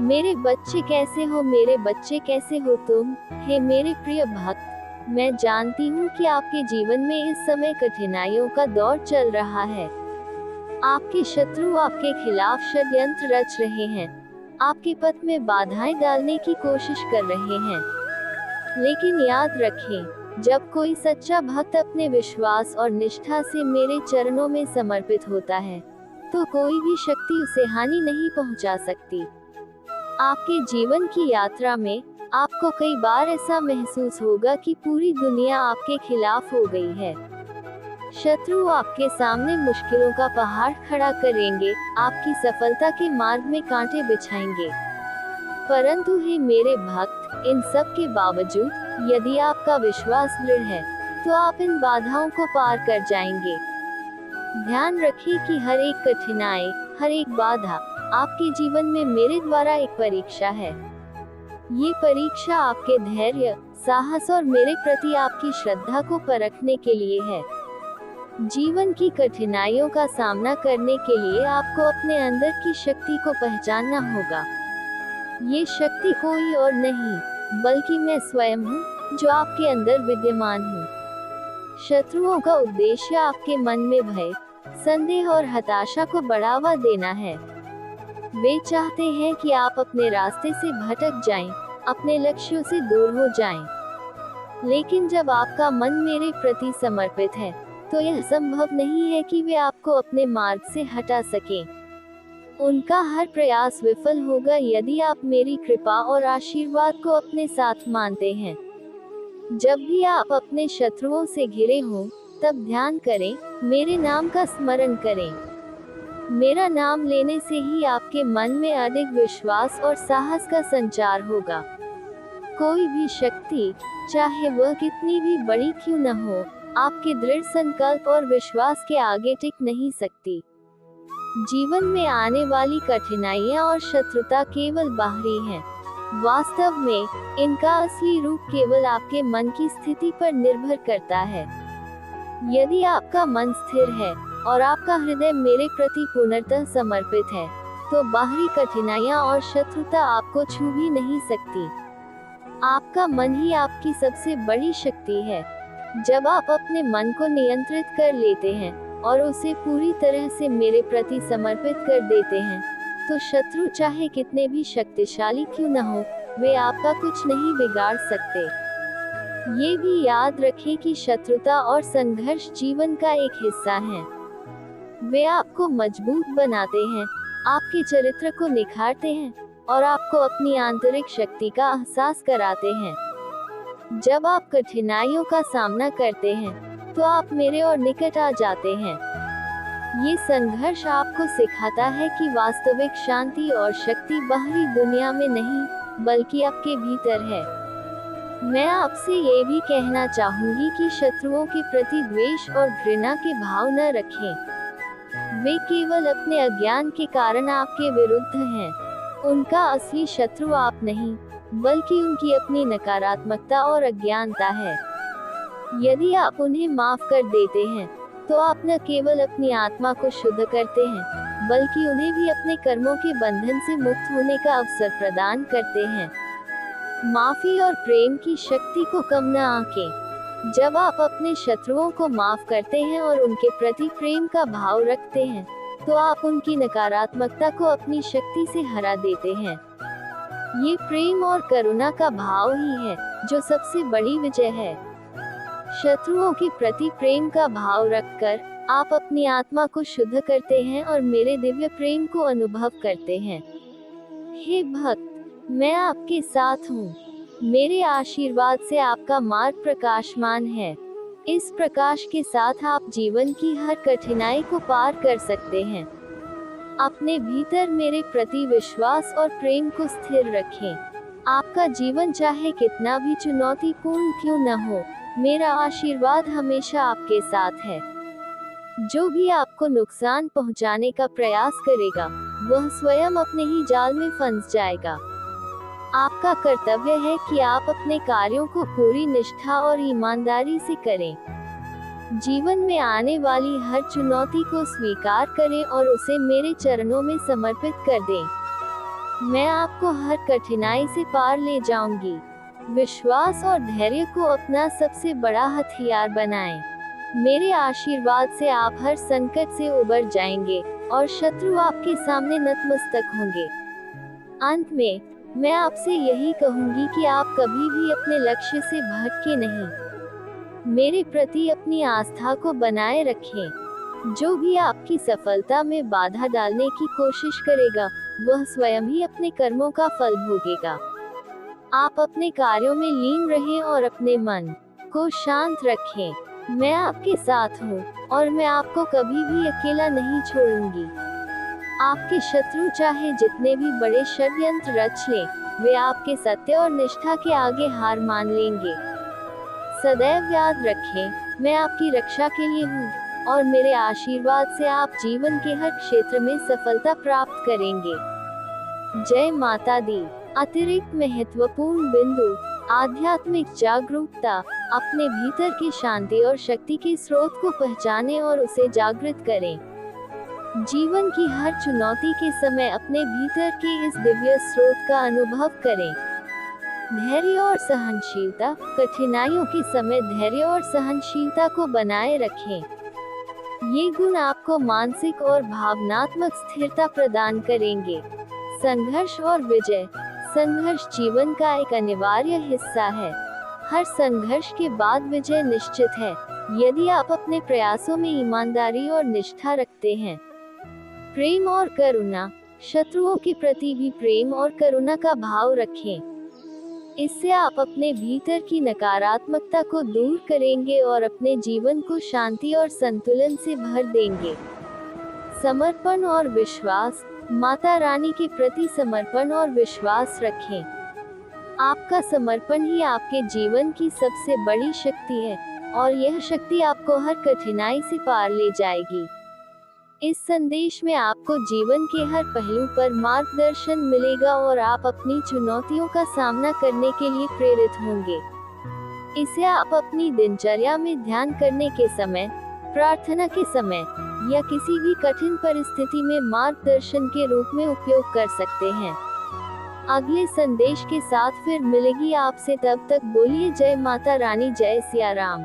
मेरे बच्चे कैसे हो, मेरे बच्चे कैसे हो तुम। हे मेरे प्रिय भक्त, मैं जानती हूँ कि आपके जीवन में इस समय कठिनाइयों का दौर चल रहा है। आपके शत्रु आपके खिलाफ षड्यंत्र रच रहे हैं, आपके पथ में बाधाएं डालने की कोशिश कर रहे हैं। लेकिन याद रखें, जब कोई सच्चा भक्त अपने विश्वास और निष्ठा से मेरे चरणों में समर्पित होता है, तो कोई भी शक्ति उसे हानि नहीं पहुंचा सकती। आपके जीवन की यात्रा में आपको कई बार ऐसा महसूस होगा कि पूरी दुनिया आपके खिलाफ हो गई है। शत्रु आपके सामने मुश्किलों का पहाड़ खड़ा करेंगे, आपकी सफलता के मार्ग में कांटे बिछाएंगे। परंतु हे मेरे भक्त, इन सब के बावजूद यदि आपका विश्वास दृढ़ है, तो आप इन बाधाओं को पार कर जाएंगे। ध्यान रखिए कि हर एक कठिनाई, हर एक बाधा आपके जीवन में मेरे द्वारा एक परीक्षा है। ये परीक्षा आपके धैर्य, साहस और मेरे प्रति आपकी श्रद्धा को परखने के लिए है। जीवन की कठिनाइयों का सामना करने के लिए आपको अपने अंदर की शक्ति को पहचानना होगा। ये शक्ति कोई और नहीं, बल्कि मैं स्वयं हूँ, जो आपके अंदर विद्यमान हूँ। शत्रुओं का उद्देश्य आपके मन में भय, संदेह और हताशा को बढ़ावा देना है। वे चाहते हैं कि आप अपने रास्ते से भटक जाएं, अपने लक्ष्यों से दूर हो जाएं। लेकिन जब आपका मन मेरे प्रति समर्पित है, तो यह संभव नहीं है कि वे आपको अपने मार्ग से हटा सकें। उनका हर प्रयास विफल होगा यदि आप मेरी कृपा और आशीर्वाद को अपने साथ मानते हैं। जब भी आप अपने शत्रुओं से घिरे हों, तब ध्यान करें, मेरे नाम का स्मरण करें। मेरा नाम लेने से ही आपके मन में अधिक विश्वास और साहस का संचार होगा। कोई भी शक्ति, चाहे वह कितनी भी बड़ी क्यों न हो, आपके दृढ़ संकल्प और विश्वास के आगे टिक नहीं सकती। जीवन में आने वाली कठिनाइयां और शत्रुता केवल बाहरी हैं। वास्तव में इनका असली रूप केवल आपके मन की स्थिति पर निर्भर करता है। यदि आपका मन स्थिर है और आपका हृदय मेरे प्रति पूर्णतः समर्पित है, तो बाहरी कठिनाइयां और शत्रुता आपको छू भी नहीं सकती। आपका मन ही आपकी सबसे बड़ी शक्ति है। जब आप अपने मन को नियंत्रित कर लेते हैं और उसे पूरी तरह से मेरे प्रति समर्पित कर देते हैं, तो शत्रु चाहे कितने भी शक्तिशाली क्यों न हो, वे आपका कुछ नहीं बिगाड़ सकते। ये भी याद रखें कि शत्रुता और संघर्ष जीवन का एक हिस्सा है। वे आपको मजबूत बनाते हैं, आपके चरित्र को निखारते हैं और आपको अपनी आंतरिक शक्ति का एहसास कराते हैं। जब आप कठिनाइयों का सामना करते हैं, तो आप मेरे और निकट आ जाते हैं। ये संघर्ष आपको सिखाता है कि वास्तविक शांति और शक्ति बाहरी दुनिया में नहीं, बल्कि आपके भीतर है। मैं आपसे ये भी कहना चाहूंगी कि शत्रुओं के प्रति द्वेष और घृणा के भाव न रखें। वे केवल अपने अज्ञान के कारण आपके विरुद्ध हैं। उनका असली शत्रु आप नहीं, बल्कि उनकी अपनी नकारात्मकता और अज्ञानता है। यदि आप उन्हें माफ कर देते हैं, तो आप न केवल अपनी आत्मा को शुद्ध करते हैं, बल्कि उन्हें भी अपने कर्मों के बंधन से मुक्त होने का अवसर प्रदान करते हैं। माफी और प्रेम की शक्ति को कम न आंकें। जब आप अपने शत्रुओं को माफ करते हैं और उनके प्रति प्रेम का भाव रखते हैं, तो आप उनकी नकारात्मकता को अपनी शक्ति से हरा देते हैं। ये प्रेम और करुणा का भाव ही है जो सबसे बड़ी विजय है। शत्रुओं के प्रति प्रेम का भाव रखकर आप अपनी आत्मा को शुद्ध करते हैं और मेरे दिव्य प्रेम को अनुभव करते हैं। हे भक्त, मैं आपके साथ हूँ। मेरे आशीर्वाद से आपका मार्ग प्रकाशमान है। इस प्रकाश के साथ आप जीवन की हर कठिनाई को पार कर सकते हैं। अपने भीतर मेरे प्रति विश्वास और प्रेम को स्थिर रखें। आपका जीवन चाहे कितना भी चुनौतीपूर्ण क्यों न हो, मेरा आशीर्वाद हमेशा आपके साथ है। जो भी आपको नुकसान पहुंचाने का प्रयास करेगा, वह स्वयं अपने ही जाल में फंस जाएगा। आपका कर्तव्य है कि आप अपने कार्यों को पूरी निष्ठा और ईमानदारी से करें। जीवन में आने वाली हर चुनौती को स्वीकार करें और उसे मेरे चरणों में समर्पित कर दें। मैं आपको हर कठिनाई से पार ले जाऊंगी। विश्वास और धैर्य को अपना सबसे बड़ा हथियार बनाएं। मेरे आशीर्वाद से आप हर संकट से उबर जाएंगे और शत्रु आपके सामने नतमस्तक होंगे। अंत में मैं आपसे यही कहूंगी कि आप कभी भी अपने लक्ष्य से भटके नहीं। मेरे प्रति अपनी आस्था को बनाए रखें। जो भी आपकी सफलता में बाधा डालने की कोशिश करेगा, वह स्वयं ही अपने कर्मों का फल भोगेगा। आप अपने कार्यों में लीन रहें और अपने मन को शांत रखें। मैं आपके साथ हूँ और मैं आपको कभी भी अकेला नहीं छोड़ूंगी। आपके शत्रु चाहे जितने भी बड़े षड्यंत्र रच लें, वे आपके सत्य और निष्ठा के आगे हार मान लेंगे। सदैव याद रखें, मैं आपकी रक्षा के लिए हूँ और मेरे आशीर्वाद से आप जीवन के हर क्षेत्र में सफलता प्राप्त करेंगे। जय माता दी। अतिरिक्त महत्वपूर्ण बिंदु: आध्यात्मिक जागरूकता। अपने भीतर की शांति और शक्ति के स्रोत को पहचानें और उसे जागृत करें। जीवन की हर चुनौती के समय अपने भीतर के इस दिव्य स्रोत का अनुभव करें। धैर्य और सहनशीलता। कठिनाइयों के समय धैर्य और सहनशीलता को बनाए रखें। ये गुण आपको मानसिक और भावनात्मक स्थिरता प्रदान करेंगे। संघर्ष और विजय। संघर्ष जीवन का एक अनिवार्य हिस्सा है। हर संघर्ष के बाद विजय निश्चित है, यदि आप अपने प्रयासों में ईमानदारी और निष्ठा रखते हैं। प्रेम और करुणा। शत्रुओं के प्रति भी प्रेम और करुणा का भाव रखें। इससे आप अपने भीतर की नकारात्मकता को दूर करेंगे और अपने जीवन को शांति और संतुलन से भर देंगे। समर्पण और विश्वास। माता रानी के प्रति समर्पण और विश्वास रखें। आपका समर्पण ही आपके जीवन की सबसे बड़ी शक्ति है और यह शक्ति आपको हर कठिनाई से पार ले जाएगी। इस संदेश में आपको जीवन के हर पहलू पर मार्गदर्शन मिलेगा और आप अपनी चुनौतियों का सामना करने के लिए प्रेरित होंगे। इसे आप अपनी दिनचर्या में ध्यान करने के समय, प्रार्थना के समय या किसी भी कठिन परिस्थिति में मार्गदर्शन के रूप में उपयोग कर सकते हैं। अगले संदेश के साथ फिर मिलेगी आपसे, तब तक बोलिए जय माता रानी, जय सिया राम।